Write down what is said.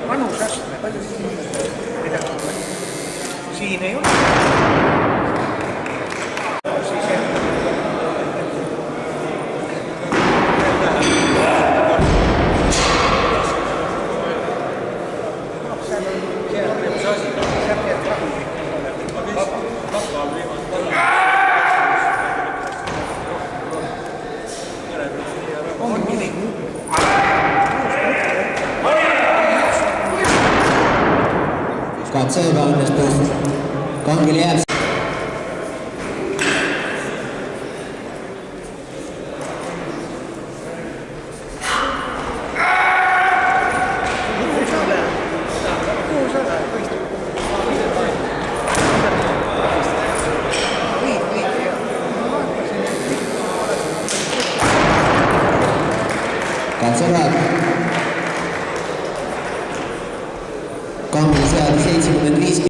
Vanuseastme, palju midagi. Siin ei ole. Katse ebaõnnestus. Kangil jääb. Katsevad. Kangil seadis 75.